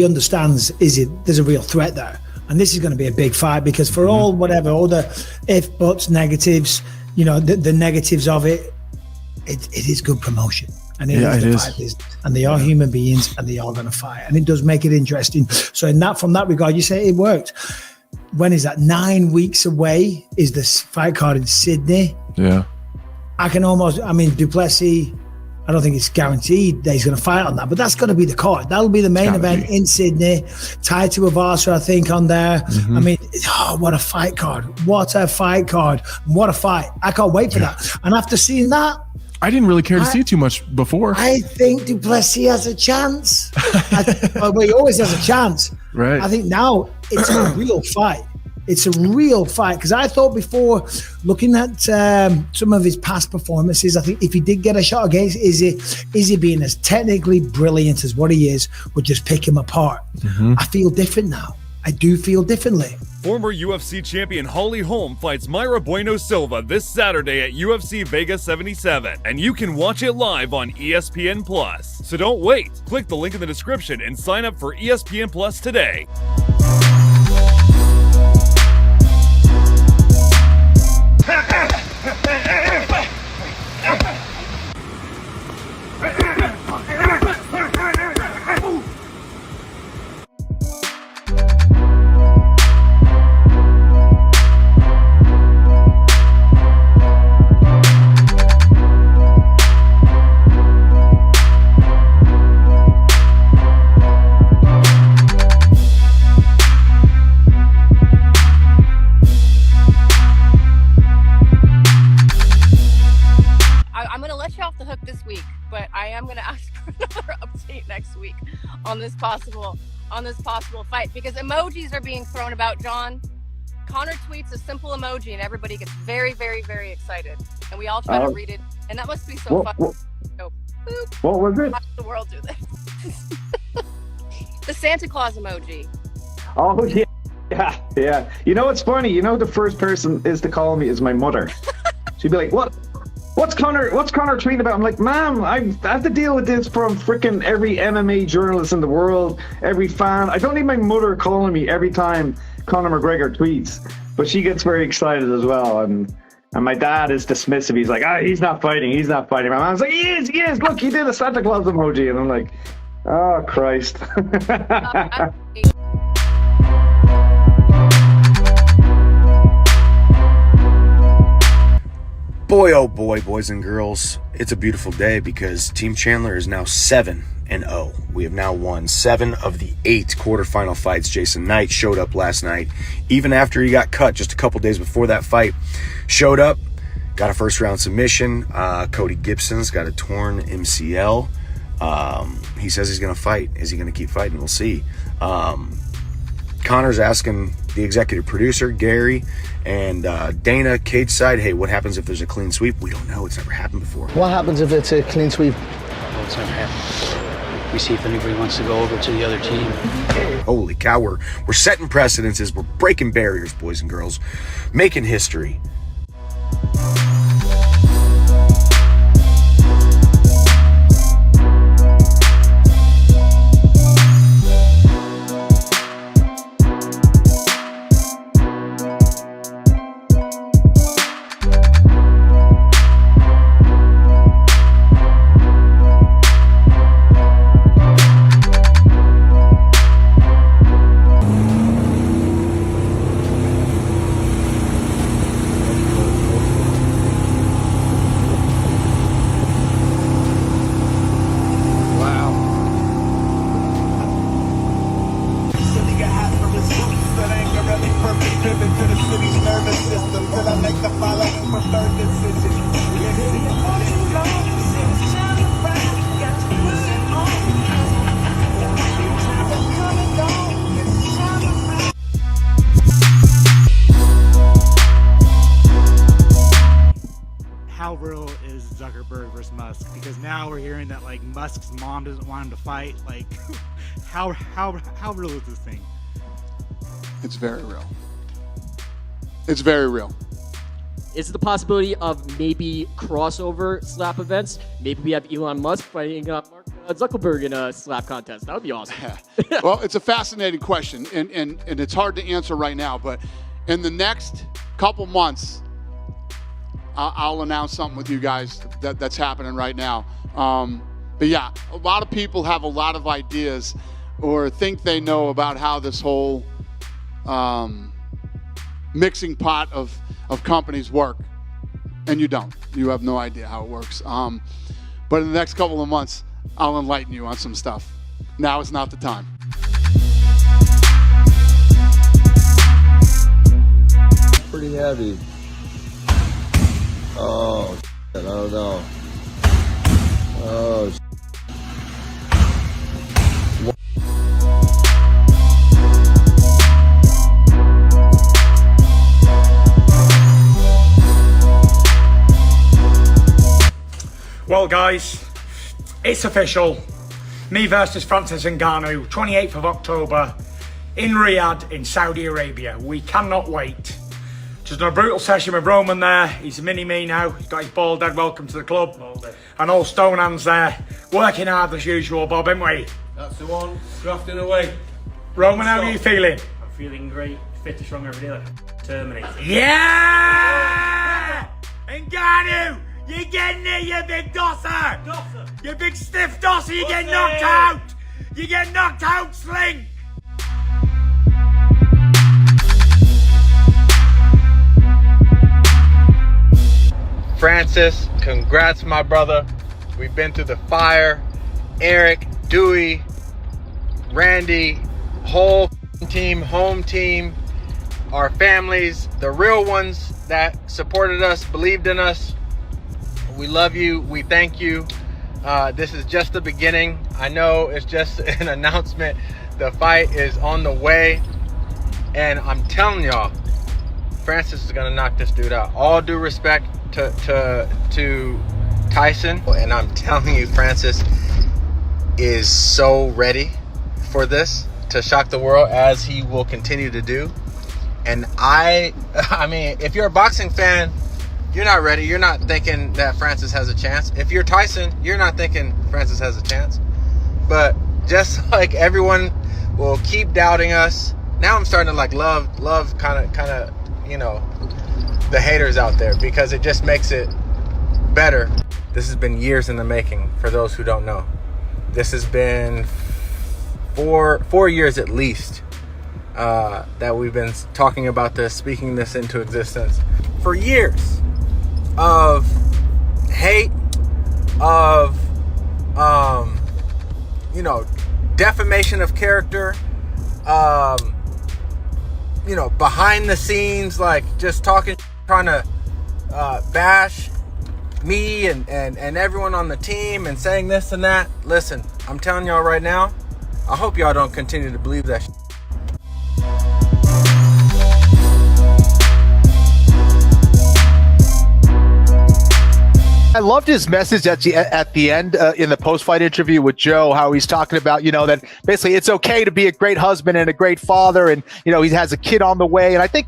understands there's a real threat there. And this is going to be a big fight because for all the if, buts, negatives, the negatives of it is good promotion. And it is fight business. And they are human beings and they are going to fight. And it does make it interesting. So from that regard, you say it worked. When is that? 9 weeks away is this fight card in Sydney. Yeah. Du Plessis, I don't think it's guaranteed that he's going to fight on that, but that's going to be the card. That'll be the main event in Sydney. Tied to Avasa, I think, on there. What a fight card. What a fight card. What a fight. I can't wait for that. And after seeing that, I didn't really care to see too much before. I think Du Plessis has a chance. He always has a chance. Right. I think now it's a real fight. It's a real fight because I thought before, looking at some of his past performances, I think if he did get a shot against Izzy being as technically brilliant as what he is, would just pick him apart. I feel different now. I do feel differently. Former UFC champion Holly Holm fights Mayra Bueno Silva this Saturday at UFC Vegas 77, and you can watch it live on ESPN Plus. So don't wait. Click the link in the description and sign up for ESPN Plus today. Next week on this possible fight because emojis are being thrown about. John, Conor tweets a simple emoji and everybody gets very, very, very excited, and we all try to read it, and that must be so fun. So, boop, what was it? Watch the world do this. The Santa Claus emoji. Oh yeah. You know what's funny? The first person is to call me is my mother. She'd be like, What's Conor tweeting about? I'm like, Mom, I have to deal with this from freaking every MMA journalist in the world, every fan. I don't need my mother calling me every time Conor McGregor tweets, but she gets very excited as well. And my dad is dismissive. He's like, he's not fighting. My mom's like, he is. Look, he did a Santa Claus emoji. And I'm like, oh, Christ. Boy, oh boy, boys and girls, it's a beautiful day because Team Chandler is now 7-0. We have now won 7 of the 8 quarterfinal fights. Jason Knight showed up last night, even after he got cut just a couple days before that fight. Showed up, got a first-round submission. Cody Gibson's got a torn MCL. He says he's going to fight. Is he going to keep fighting? We'll see. Conor's asking the executive producer, Gary, and Dana, cage side, hey, what happens if there's a clean sweep? We don't know. It's never happened before. What happens if it's a clean sweep? Well, it's never happened before. We see if anybody wants to go over to the other team. Holy cow, we're setting precedences. We're breaking barriers, boys and girls. Making history. How real is Zuckerberg versus Musk? Because now we're hearing that like Musk's mom doesn't want him to fight. Like, how real is this thing? It's very real. It's very real. Is the possibility of maybe crossover slap events? Maybe we have Elon Musk fighting Mark Zuckerberg in a slap contest. That would be awesome. Well, it's a fascinating question, and it's hard to answer right now, but in the next couple months, I'll announce something with you guys that's happening right now. But yeah, a lot of people have a lot of ideas or think they know about how this whole mixing pot of companies work, and you don't. You have no idea how it works. But in the next couple of months, I'll enlighten you on some stuff. Now is not the time. Pretty heavy. Oh, I don't know. Oh, well, guys, it's official. Me versus Francis Ngannou, 28th of October in Riyadh in Saudi Arabia. We cannot wait. Just done a brutal session with Roman there. He's a mini-me now. He's got his ball dead. Welcome to the club. And all stone hands there. Working hard as usual, Bob, ain't we? That's the one. Grafting away. Roman, how are you feeling? I'm feeling great. Fitter, stronger every day. Terminator. Yeah! Ngannou! You're getting it, you big dosser! You big stiff dosser, you get knocked out! You get knocked out, Sling! Francis, congrats, my brother. We've been through the fire. Eric, Dewey, Randy, whole team, home team, our families, the real ones that supported us, believed in us. We love you. We thank you. This is just the beginning. I know it's just an announcement. The fight is on the way. And I'm telling y'all, Francis is going to knock this dude out. All due respect to Tyson. And I'm telling you, Francis is so ready for this to shock the world, as he will continue to do. And I mean, if you're a boxing fan, you're not ready. You're not thinking that Francis has a chance. If you're Tyson, you're not thinking Francis has a chance. But just like everyone will keep doubting us, now I'm starting to like love kind of, you know, the haters out there, because it just makes it better. This has been years in the making, for those who don't know. This has been four years at least that we've been talking about this, speaking this into existence. For years of hate, of you know, defamation of character, you know, behind the scenes, like just talking, trying to bash me and everyone on the team and saying this and that. Listen, I'm telling y'all right now, I hope y'all don't continue to believe that shit. I loved his message at the end in the post-fight interview with Joe, how he's talking about, you know, that basically it's okay to be a great husband and a great father, and, you know, he has a kid on the way. And I think,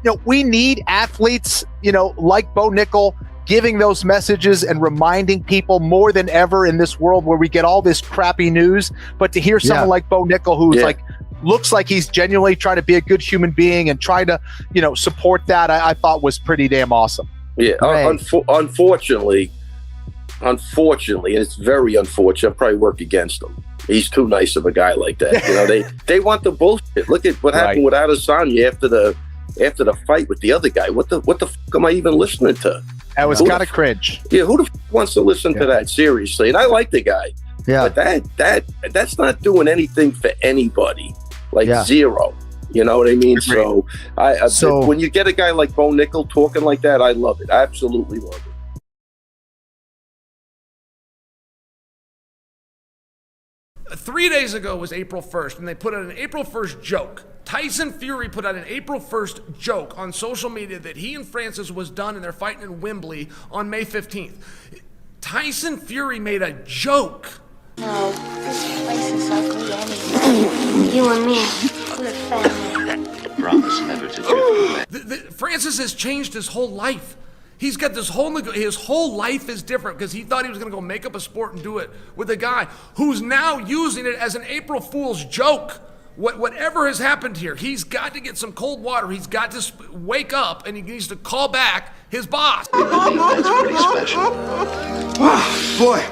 you know, we need athletes, you know, like Bo Nickel, giving those messages and reminding people more than ever in this world where we get all this crappy news. But to hear someone like Bo Nickel, who's like, looks like he's genuinely trying to be a good human being and trying to, you know, support that, I thought was pretty damn awesome. Yeah, unfortunately, and it's very unfortunate, I probably work against him. He's too nice of a guy like that. You know, they want the bullshit. Look at what happened with Adesanya after the fight with the other guy. What the fuck am I even listening to? That was kind of cringe. Yeah, who the fuck wants to listen to that, seriously? And I like the guy. Yeah. But that's not doing anything for anybody. Like zero. You know what I mean? So when you get a guy like Bo Nickel talking like that, I love it. I absolutely love it. Three days ago was April 1st, and they put out an April 1st joke. Tyson Fury put out an April 1st joke on social media that he and Francis was done and they're fighting in Wembley on May 15th. Tyson Fury made a joke. No, this place is ugly anyway. You and me, we're family. Promise never to drift away. Francis has changed his whole life. He's got this his whole life is different because he thought he was going to go make up a sport and do it with a guy who's now using it as an April Fool's joke. Whatever has happened here, he's got to get some cold water. He's got to wake up, and he needs to call back his boss. That's pretty special. Wow, boy,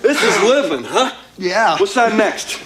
this is living, huh? Yeah. What's on next?